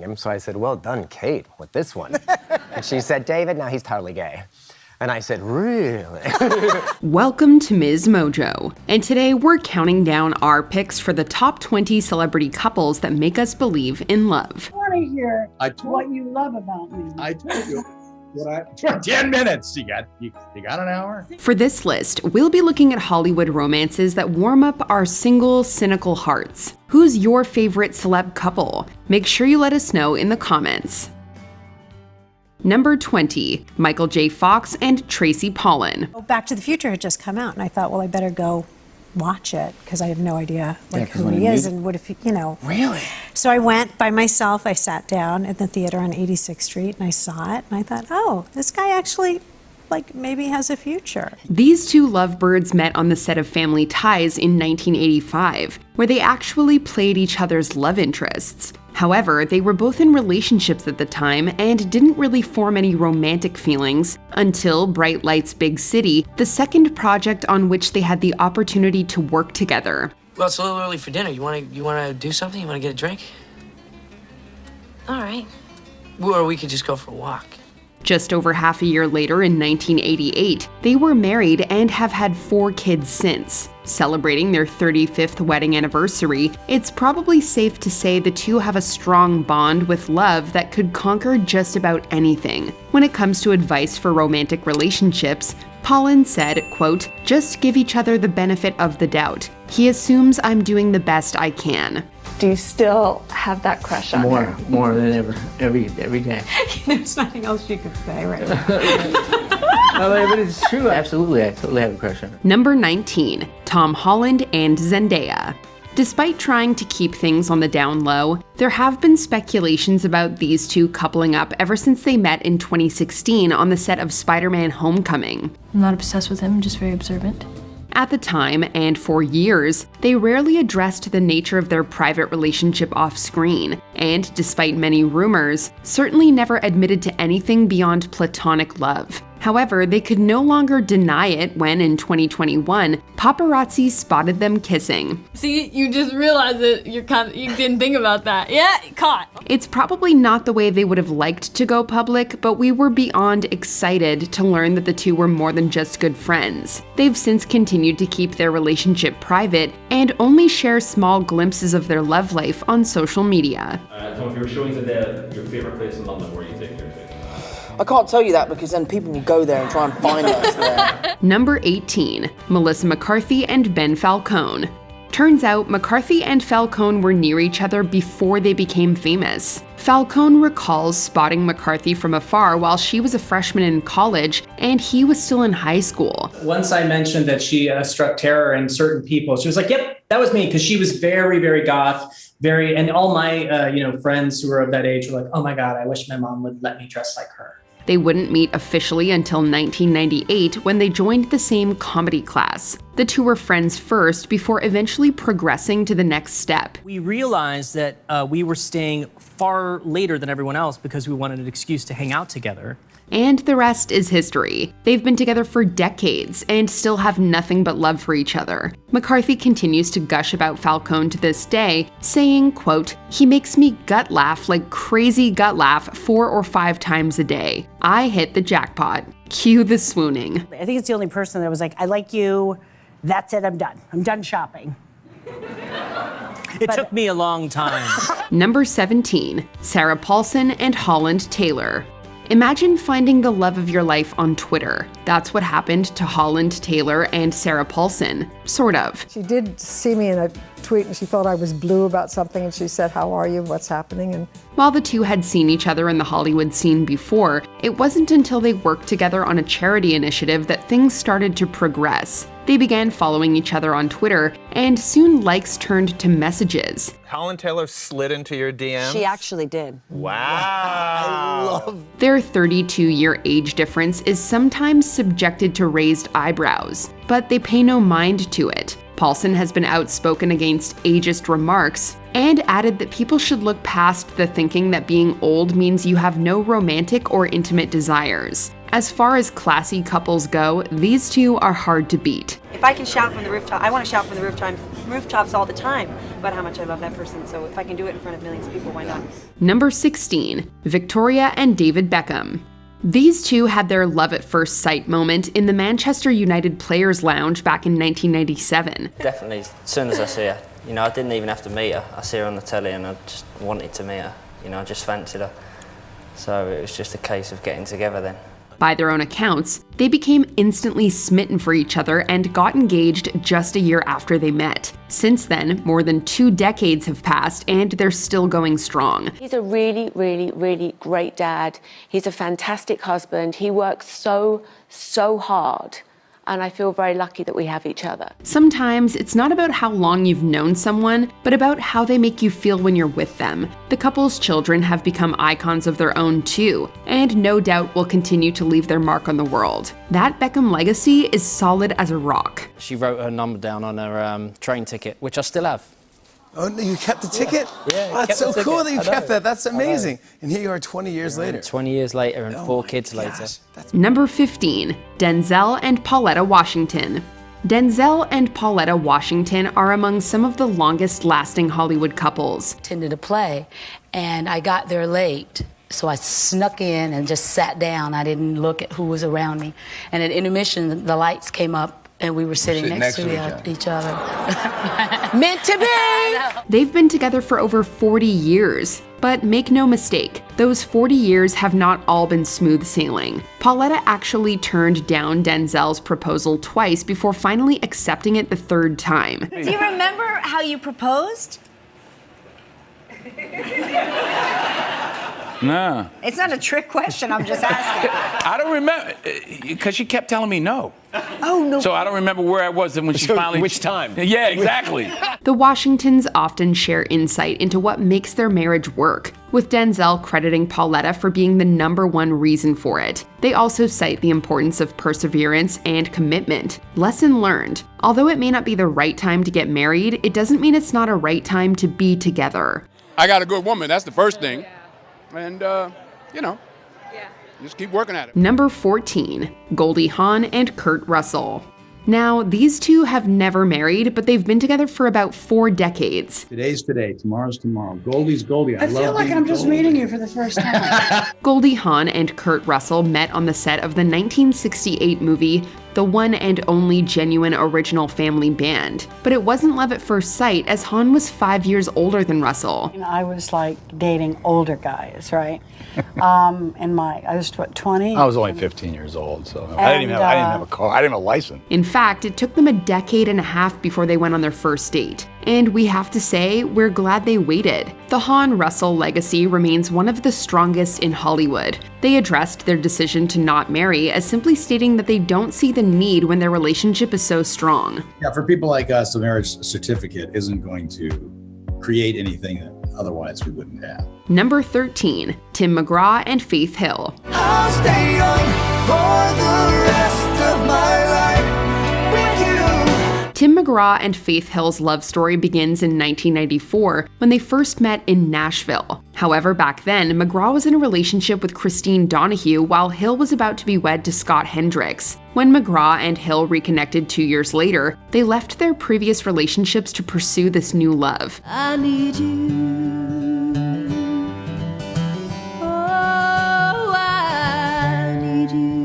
him. So I said, well done, Kate, with this one. And she said, David, now he's totally gay. And I said, really? Welcome to MsMojo. And today we're counting down our picks for the top 20 celebrity couples that make us believe in love. I want to hear what you love about me. I told you. For 10 minutes. You got an hour? For this list, we'll be looking at Hollywood romances that warm up our single, cynical hearts. Who's your favorite celeb couple? Make sure you let us know in the comments. Number 20, Michael J. Fox and Tracy Pollan. Back to the Future had just come out, and I thought, well, I better go watch it because I have no idea who he is and what if he, Really? So I went by myself. I sat down at the theater on 86th Street and I saw it and I thought, oh, this guy actually maybe has a future. These two lovebirds met on the set of Family Ties in 1985, where they actually played each other's love interests. However, they were both in relationships at the time and didn't really form any romantic feelings until Bright Lights, Big City, the second project on which they had the opportunity to work together. Well, it's a little early for dinner. You want to do something? You want to get a drink? All right. Or we could just go for a walk. Just over half a year later, in 1988, they were married and have had 4 kids since. Celebrating their 35th wedding anniversary, it's probably safe to say the two have a strong bond with love that could conquer just about anything. When it comes to advice for romantic relationships, Pollan said, quote, "Just give each other the benefit of the doubt. He assumes I'm doing the best I can." Do you still have that crush on her? More than ever, every day. There's nothing else you could say, right? No, but it's true. Absolutely, I totally have a crush on her. Number 19, Tom Holland and Zendaya. Despite trying to keep things on the down low, there have been speculations about these two coupling up ever since they met in 2016 on the set of Spider-Man: Homecoming. I'm not obsessed with him, just very observant. At the time, and for years, they rarely addressed the nature of their private relationship off-screen, and despite many rumors, certainly never admitted to anything beyond platonic love. However, they could no longer deny it when, in 2021, paparazzi spotted them kissing. See, you just realized that you didn't think about that. Yeah, caught. It's probably not the way they would have liked to go public, but we were beyond excited to learn that the two were more than just good friends. They've since continued to keep their relationship private and only share small glimpses of their love life on social media. Tom, if you were showing Zendaya your favorite place in London, where are you taking her to? I can't tell you that because then people will go there and try and find us there. Number 18, Melissa McCarthy and Ben Falcone. Turns out, McCarthy and Falcone were near each other before they became famous. Falcone recalls spotting McCarthy from afar while she was a freshman in college and he was still in high school. Once I mentioned that she struck terror in certain people, she was like, yep, that was me, because she was very, very goth, and all my friends who were of that age were like, oh my God, I wish my mom would let me dress like her. They wouldn't meet officially until 1998 when they joined the same comedy class. The two were friends first before eventually progressing to the next step. We realized that we were staying far later than everyone else because we wanted an excuse to hang out together. And the rest is history. They've been together for decades and still have nothing but love for each other. McCarthy continues to gush about Falcone to this day, saying, quote, "He makes me gut laugh like crazy gut laugh 4 or 5 times a day. I hit the jackpot." Cue the swooning. I think it's the only person that was like, I like you, that's it, I'm done. I'm done shopping. It took me a long time. Number 17, Sarah Paulson and Holland Taylor. Imagine finding the love of your life on Twitter. That's what happened to Holland Taylor and Sarah Paulson. Sort of. She did see me in a tweet and she thought I was blue about something and she said, how are you, what's happening? And while the two had seen each other in the Hollywood scene before, it wasn't until they worked together on a charity initiative that things started to progress. They began following each other on Twitter, and soon likes turned to messages. Holland Taylor slid into your DMs? She actually did. Wow. I love Their 32-year age difference is sometimes subjected to raised eyebrows, but they pay no mind to it. Paulson has been outspoken against ageist remarks and added that people should look past the thinking that being old means you have no romantic or intimate desires. As far as classy couples go, these two are hard to beat. If I can shout from the rooftop, I want to shout from the rooftops rooftops all the time about how much I love that person. So if I can do it in front of millions of people, why not? Number 16, Victoria and David Beckham. These two had their love at first sight moment in the Manchester United Players Lounge back in 1997. Definitely, as soon as I see her, you know, I didn't even have to meet her. I see her on the telly and I just wanted to meet her. You know, I just fancied her. So it was just a case of getting together then. By their own accounts, they became instantly smitten for each other and got engaged just a year after they met. Since then, more than 2 decades have passed and they're still going strong. He's a really, really, really great dad. He's a fantastic husband. He works so hard. And I feel very lucky that we have each other. Sometimes it's not about how long you've known someone, but about how they make you feel when you're with them. The couple's children have become icons of their own too, and no doubt will continue to leave their mark on the world. That Beckham legacy is solid as a rock. She wrote her number down on her train ticket, which I still have. Oh, you kept the ticket? Yeah. Oh, that's so cool that you kept that. That's amazing. And here you are 20 years later. 20 years later and 4 kids later. Number 15, Denzel and Pauletta Washington. Denzel and Pauletta Washington are among some of the longest-lasting Hollywood couples. Attended a play, and I got there late. So I snuck in and just sat down. I didn't look at who was around me. And at intermission, the lights came up, and we were sitting next to each other. Meant to be! They've been together for over 40 years. But make no mistake, those 40 years have not all been smooth sailing. Pauletta actually turned down Denzel's proposal twice before finally accepting it the 3rd time. Do you remember how you proposed? No. It's not a trick question, I'm just asking. I don't remember, because she kept telling me no. Oh, no. So I don't remember where I was when she finally... Which time? Yeah, exactly. The Washingtons often share insight into what makes their marriage work, with Denzel crediting Pauletta for being the #1 reason for it. They also cite the importance of perseverance and commitment. Lesson learned. Although it may not be the right time to get married, it doesn't mean it's not a right time to be together. I got a good woman, that's the first thing. And, you know, just keep working at it. Number 14, Goldie Hawn and Kurt Russell. Now, these two have never married, but they've been together for about 4 decades. Today's today, tomorrow's tomorrow. Goldie's Goldie. I feel like I'm just meeting you for the first time. Goldie Hawn and Kurt Russell met on the set of the 1968 movie The One and Only Genuine Original Family Band. But it wasn't love at first sight, as Hawn was 5 years older than Russell. You know, I was like dating older guys, right? I was what, 20? I was only 15 years old, so I didn't even have a car. I didn't have a license. In fact, it took them a decade and a half before they went on their first date. And we have to say, we're glad they waited. The Hawn-Russell legacy remains one of the strongest in Hollywood. They addressed their decision to not marry as simply stating that they don't see the need when their relationship is so strong. Yeah, for people like us, a marriage certificate isn't going to create anything that otherwise we wouldn't have. Number 13, Tim McGraw and Faith Hill. I'll stay young for the rest of my life with you. Tim McGraw and Faith Hill's love story begins in 1994 when they first met in Nashville. However, back then, McGraw was in a relationship with Christine Donahue while Hill was about to be wed to Scott Hendricks. When McGraw and Hill reconnected 2 years later, they left their previous relationships to pursue this new love. I need you. Oh, I need you.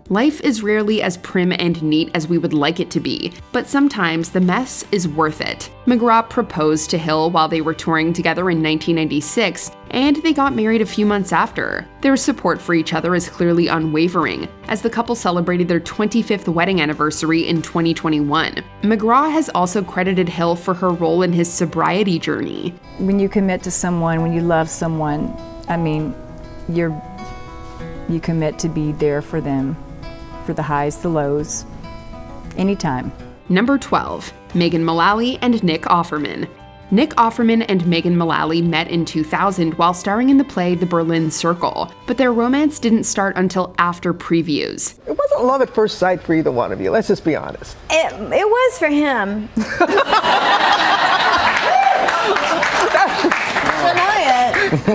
Life is rarely as prim and neat as we would like it to be, but sometimes the mess is worth it. McGraw proposed to Hill while they were touring together in 1996, and they got married a few months after. Their support for each other is clearly unwavering, as the couple celebrated their 25th wedding anniversary in 2021. McGraw has also credited Hill for her role in his sobriety journey. When you commit to someone, when you love someone, I mean, you commit to be there for them. For the highs, the lows, anytime. Number 12, Megan Mullally and Nick Offerman. Nick Offerman and Megan Mullally met in 2000 while starring in the play The Berlin Circle, but their romance didn't start until after previews. It wasn't love at first sight for either one of you, let's just be honest. It was for him. Deny it.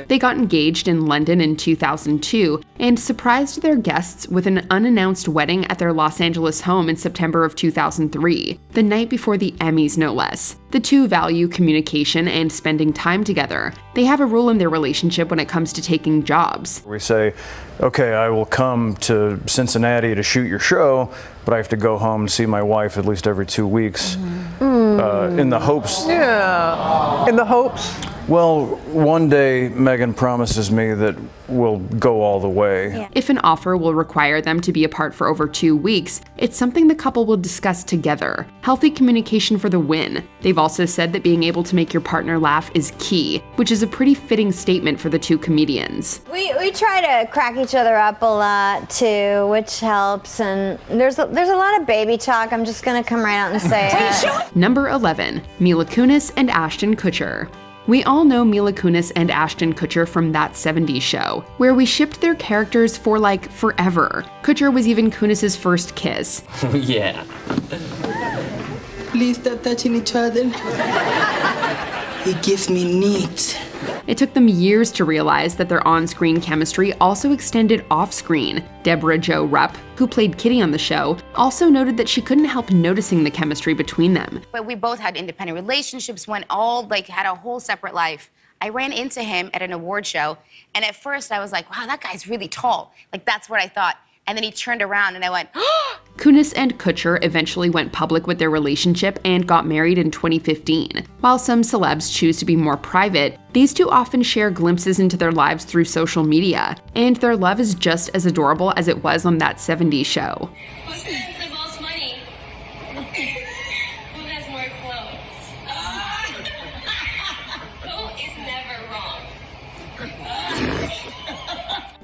They got engaged in London in 2002 and surprised their guests with an unannounced wedding at their Los Angeles home in September of 2003, the night before the Emmys no less. The two value communication and spending time together. They have a rule in their relationship when it comes to taking jobs. We say, okay, I will come to Cincinnati to shoot your show, but I have to go home and see my wife at least every 2 weeks in the hopes. Yeah, in the hopes. Well, one day Megan promises me that we'll go all the way. If an offer will require them to be apart for over 2 weeks, it's something the couple will discuss together. Healthy communication for the win. They've also said that being able to make your partner laugh is key, which is a pretty fitting statement for the two comedians. We try to crack each other up a lot too, which helps, and there's a lot of baby talk. I'm just gonna come right out and say it. Number 11, Mila Kunis and Ashton Kutcher. We all know Mila Kunis and Ashton Kutcher from That 70s Show, where we shipped their characters for like forever. Kutcher was even Kunis's first kiss. Yeah. Please stop touching each other. It gives me needs. It took them years to realize that their on-screen chemistry also extended off-screen. Deborah Jo Rupp, who played Kitty on the show, also noted that she couldn't help noticing the chemistry between them. But we both had independent relationships, went all, had a whole separate life. I ran into him at an award show, and at first I was like, wow, that guy's really tall. That's what I thought. And then he turned around and I went, Kunis and Kutcher eventually went public with their relationship and got married in 2015. While some celebs choose to be more private, these two often share glimpses into their lives through social media, and their love is just as adorable as it was on That 70s Show. Who spends the most money? Who has more clothes? Who is never wrong?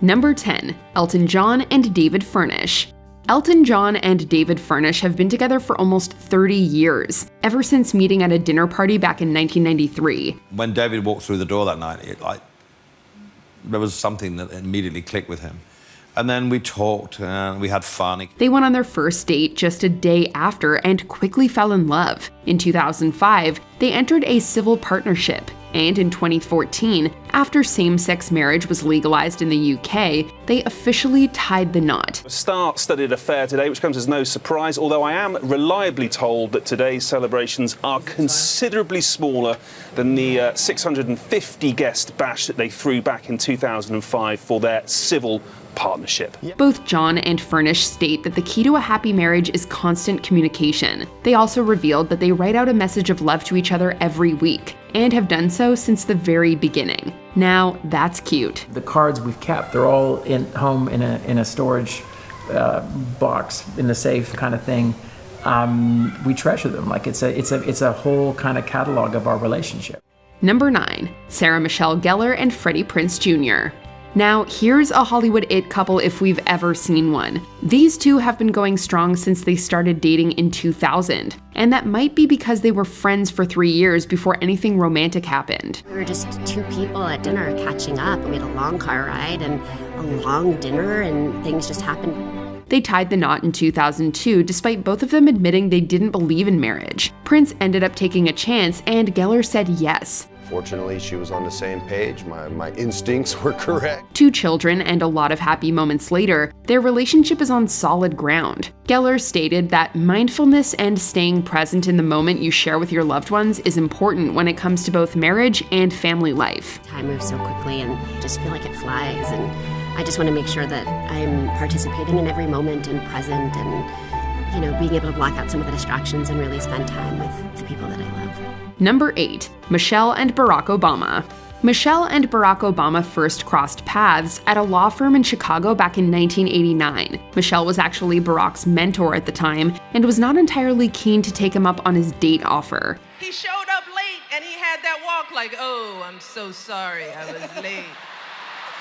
Number 10, Elton John and David Furnish. Elton John and David Furnish have been together for almost 30 years, ever since meeting at a dinner party back in 1993. When David walked through the door that night, there was something that immediately clicked with him. And then we talked and we had fun. They went on their first date just a day after and quickly fell in love. In 2005, they entered a civil partnership. And in 2014, after same-sex marriage was legalized in the UK, they officially tied the knot. A star-studded affair today, which comes as no surprise, although I am reliably told that today's celebrations are considerably smaller than the 650-guest bash that they threw back in 2005 for their civil partnership. Both John and Furnish state that the key to a happy marriage is constant communication. They also revealed that they write out a message of love to each other every week, and have done so since the very beginning. Now, that's cute. The cards we've kept, they're all home in a storage box, in a safe kind of thing. We treasure them. It's a whole kind of catalog of our relationship. Number 9, Sarah Michelle Gellar and Freddie Prinze Jr. Now, here's a Hollywood it couple if we've ever seen one. These two have been going strong since they started dating in 2000, and that might be because they were friends for 3 years before anything romantic happened. We were just two people at dinner catching up. We had a long car ride and a long dinner, and things just happened. They tied the knot in 2002, despite both of them admitting they didn't believe in marriage. Prince ended up taking a chance, and Gellar said yes. Fortunately, she was on the same page. My instincts were correct. 2 children and a lot of happy moments later, their relationship is on solid ground. Gellar stated that mindfulness and staying present in the moment you share with your loved ones is important when it comes to both marriage and family life. Time moves so quickly and just feel like it flies, and I just want to make sure that I'm participating in every moment and present and, being able to block out some of the distractions and really spend time with the people that I love. Number 8, Michelle and Barack Obama. Michelle and Barack Obama first crossed paths at a law firm in Chicago back in 1989. Michelle was actually Barack's mentor at the time and was not entirely keen to take him up on his date offer. He showed up late and he had that walk like, oh, I'm so sorry I was late.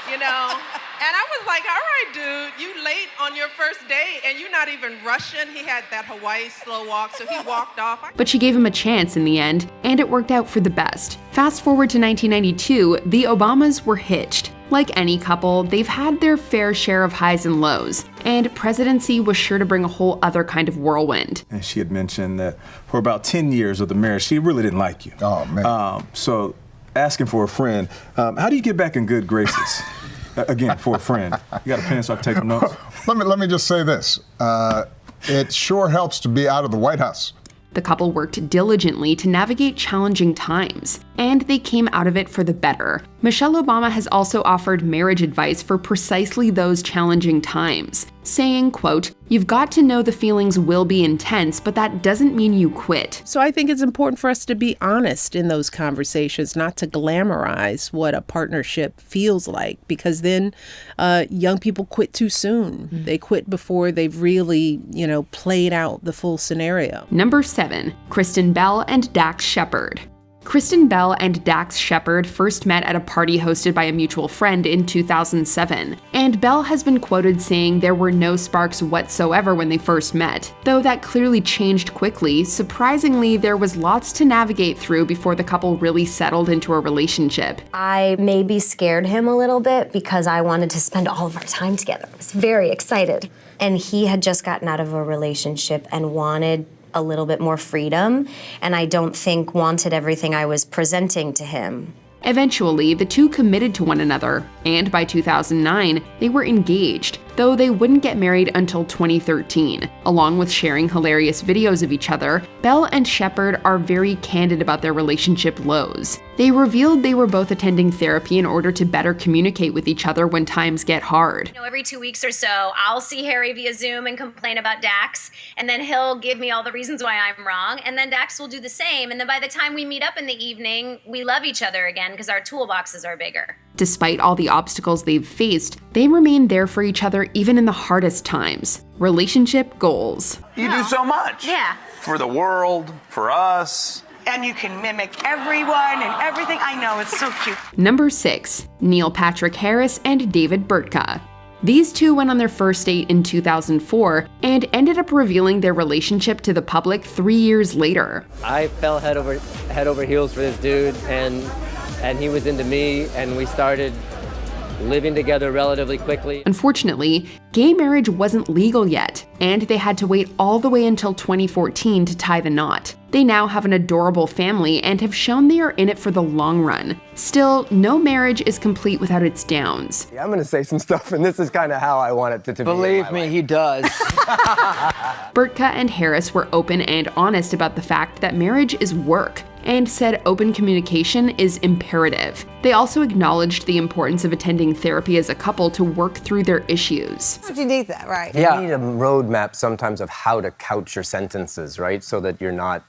And I was like, all right, dude, you late on your first date and you're not even rushing. He had that Hawaii slow walk, so he walked off. But she gave him a chance in the end, and it worked out for the best. Fast forward to 1992, the Obamas were hitched. Like any couple, they've had their fair share of highs and lows, and presidency was sure to bring a whole other kind of whirlwind. And she had mentioned that for about 10 years of the marriage, she really didn't like you. Oh, man. So asking for a friend. How do you get back in good graces? Again, for a friend. You got a pen so I can take some notes? Let me just say this. It sure helps to be out of the White House. The couple worked diligently to navigate challenging times, and they came out of it for the better. Michelle Obama has also offered marriage advice for precisely those challenging times, saying, quote, "You've got to know the feelings will be intense, but that doesn't mean you quit." So I think it's important for us to be honest in those conversations, not to glamorize what a partnership feels like, because then young people quit too soon. They quit before they've really, played out the full scenario. Number 7, Kristen Bell and Dax Shepard. Kristen Bell and Dax Shepard first met at a party hosted by a mutual friend in 2007, and Bell has been quoted saying there were no sparks whatsoever when they first met. Though that clearly changed quickly, surprisingly, there was lots to navigate through before the couple really settled into a relationship. I maybe scared him a little bit because I wanted to spend all of our time together. I was very excited. And he had just gotten out of a relationship and wanted a little bit more freedom, and I don't think wanted everything I was presenting to him. Eventually, the two committed to one another, and by 2009, they were engaged, though they wouldn't get married until 2013. Along with sharing hilarious videos of each other, Bell and Shepard are very candid about their relationship lows. They revealed they were both attending therapy in order to better communicate with each other when times get hard. Every 2 weeks or so, I'll see Harry via Zoom and complain about Dax, and then he'll give me all the reasons why I'm wrong, and then Dax will do the same, and then by the time we meet up in the evening, we love each other again because our toolboxes are bigger. Despite all the obstacles they've faced, they remain there for each other even in the hardest times. Relationship goals. You do so much. Yeah. For the world, for us. And you can mimic everyone and everything. I know, it's so cute. Number 6, Neil Patrick Harris and David Burtka. These two went on their first date in 2004 and ended up revealing their relationship to the public 3 years later. I fell head over heels for this dude, and he was into me, and we started living together relatively quickly. Unfortunately, gay marriage wasn't legal yet, and they had to wait all the way until 2014 to tie the knot. They now have an adorable family and have shown they are in it for the long run. Still, no marriage is complete without its downs. I'm gonna say some stuff, and this is kind of how I want it to be. Believe me, he does. Burtka and Harris were open and honest about the fact that marriage is work, and said open communication is imperative. They also acknowledged the importance of attending therapy as a couple to work through their issues. You need that, right? You need a roadmap sometimes of how to couch your sentences, right? So that you're not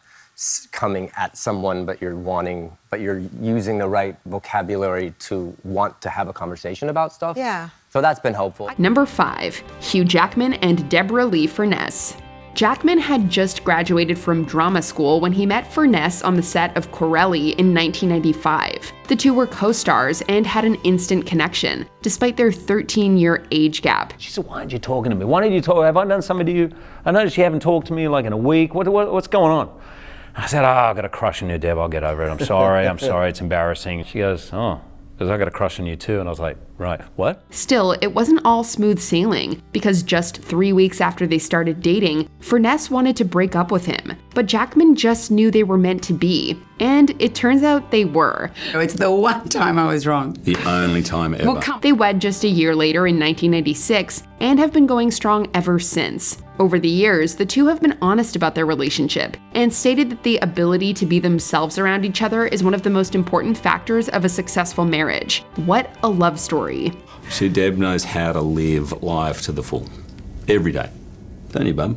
coming at someone, but you're using the right vocabulary to want to have a conversation about stuff. Yeah. So that's been helpful. Number 5, Hugh Jackman and Deborah Lee Furness. Jackman had just graduated from drama school when he met Furness on the set of Corelli in 1995. The two were co-stars and had an instant connection, despite their 13-year age gap. She said, "Why aren't you talking to me? Why didn't you talk? Have I done something to you? I noticed you haven't talked to me like in a week. What's going on?" I said, "I've got a crush on you, Deb. I'll get over it. I'm sorry. It's embarrassing." She goes, "Oh, because I got a crush on you too." And I was like, "Right, what?" Still, it wasn't all smooth sailing, because just 3 weeks after they started dating, Furness wanted to break up with him. But Jackman just knew they were meant to be. And it turns out they were. It's the one time I was wrong. The only time ever. They wed just a year later in 1996 and have been going strong ever since. Over the years, the two have been honest about their relationship and stated that the ability to be themselves around each other is one of the most important factors of a successful marriage. What a love story. See, Deb knows how to live life to the full. Every day. Don't you, bub?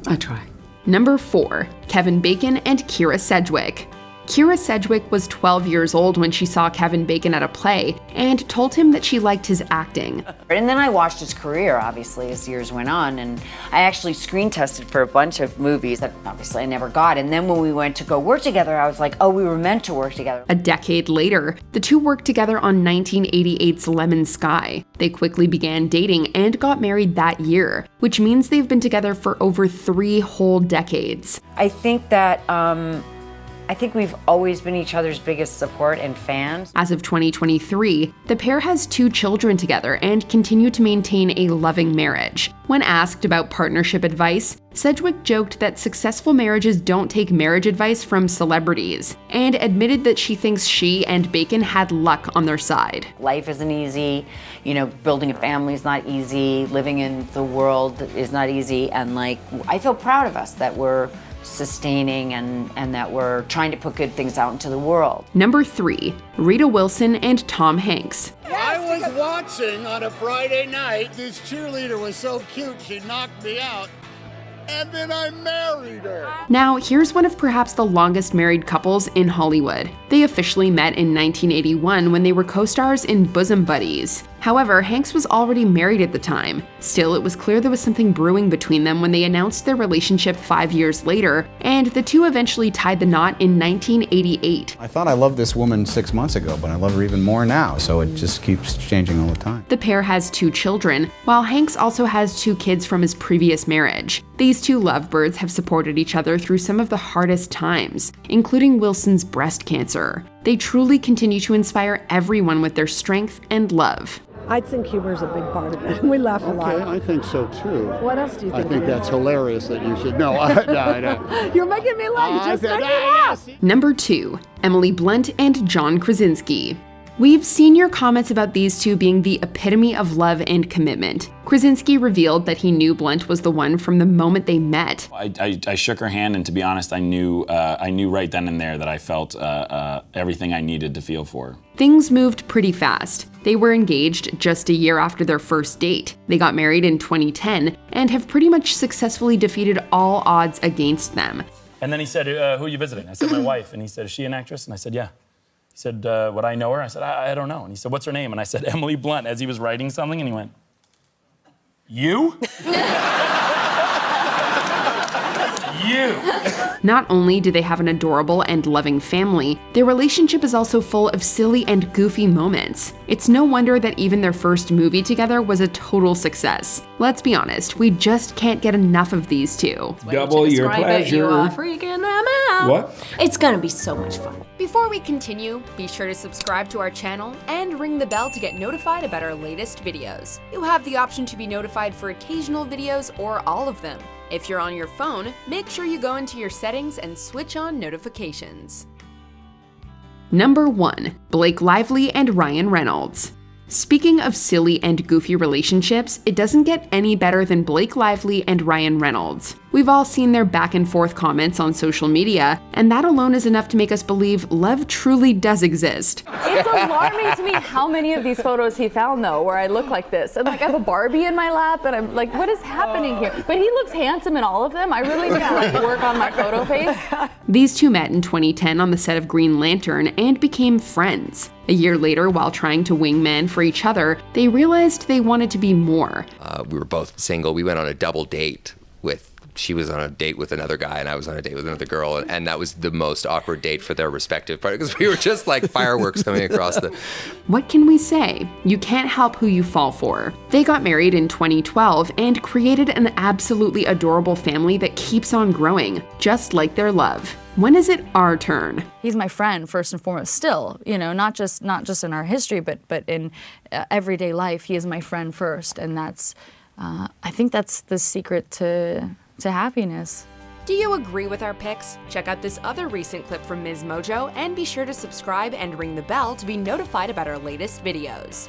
I try. Number 4, Kevin Bacon and Kyra Sedgwick. Kyra Sedgwick was 12 years old when she saw Kevin Bacon at a play and told him that she liked his acting. And then I watched his career, obviously, as years went on, and I actually screen tested for a bunch of movies that obviously I never got. And then when we went to go work together, I was like, oh, we were meant to work together. A decade later, the two worked together on 1988's Lemon Sky. They quickly began dating and got married that year, which means they've been together for over 3 whole decades. I think that I think we've always been each other's biggest support and fans. As of 2023, the pair has 2 children together and continue to maintain a loving marriage. When asked about partnership advice, Sedgwick joked that successful marriages don't take marriage advice from celebrities, and admitted that she thinks she and Bacon had luck on their side. Life isn't easy, building a family is not easy, living in the world is not easy, and I feel proud of us that we're sustaining and that we're trying to put good things out into the world. Number 3, Rita Wilson and Tom Hanks. I was watching on a Friday night. This cheerleader was so cute, she knocked me out. And then I married her. Now, here's one of perhaps the longest married couples in Hollywood. They officially met in 1981 when they were co-stars in Bosom Buddies. However, Hanks was already married at the time. Still, it was clear there was something brewing between them when they announced their relationship 5 years later, and the two eventually tied the knot in 1988. I thought I loved this woman 6 months ago, but I love her even more now, so it just keeps changing all the time. The pair has 2 children, while Hanks also has 2 kids from his previous marriage. These 2 lovebirds have supported each other through some of the hardest times, including Wilson's breast cancer. They truly continue to inspire everyone with their strength and love. I think humor is a big part of it. We laugh a lot. Okay, I think so too. What else do you think? I think that's hilarious that you should know. No. You're making me laugh. You just made me laugh. Number 2, Emily Blunt and John Krasinski. We've seen your comments about these 2 being the epitome of love and commitment. Krasinski revealed that he knew Blunt was the one from the moment they met. I shook her hand, and to be honest, I knew right then and there that I felt everything I needed to feel for her. Things moved pretty fast. They were engaged just a year after their first date. They got married in 2010 and have pretty much successfully defeated all odds against them. And then he said, who are you visiting? I said, my wife. And he said, is she an actress? And I said, yeah. He said, would I know her? I said, I don't know. And he said, what's her name? And I said, Emily Blunt, as he was writing something, and he went, you? You. Not only do they have an adorable and loving family, their relationship is also full of silly and goofy moments. It's no wonder that even their first movie together was a total success. Let's be honest, we just can't get enough of these 2. Double your pleasure. You are freaking them out. What? It's gonna be so much fun. Before we continue, be sure to subscribe to our channel and ring the bell to get notified about our latest videos. You have the option to be notified for occasional videos or all of them. If you're on your phone, make sure you go into your settings and switch on notifications. Number 1, Blake Lively and Ryan Reynolds. Speaking of silly and goofy relationships, it doesn't get any better than Blake Lively and Ryan Reynolds. We've all seen their back and forth comments on social media, and that alone is enough to make us believe love truly does exist. It's alarming to me how many of these photos he found, though, where I look like this. And I have a Barbie in my lap, and I'm like, what is happening here? But he looks handsome in all of them. I really need to work on my photo face. These 2 met in 2010 on the set of Green Lantern and became friends. A year later, while trying to wingman for each other, they realized they wanted to be more. We were both single. We went on a double date she was on a date with another guy and I was on a date with another girl, and that was the most awkward date for their respective parties because we were just like fireworks coming across the... What can we say? You can't help who you fall for. They got married in 2012 and created an absolutely adorable family that keeps on growing, just like their love. When is it our turn? He's my friend first and foremost. Still, not just in our history, but in everyday life, he is my friend first, and that's I think that's the secret to happiness. Do you agree with our picks? Check out this other recent clip from MsMojo and be sure to subscribe and ring the bell to be notified about our latest videos.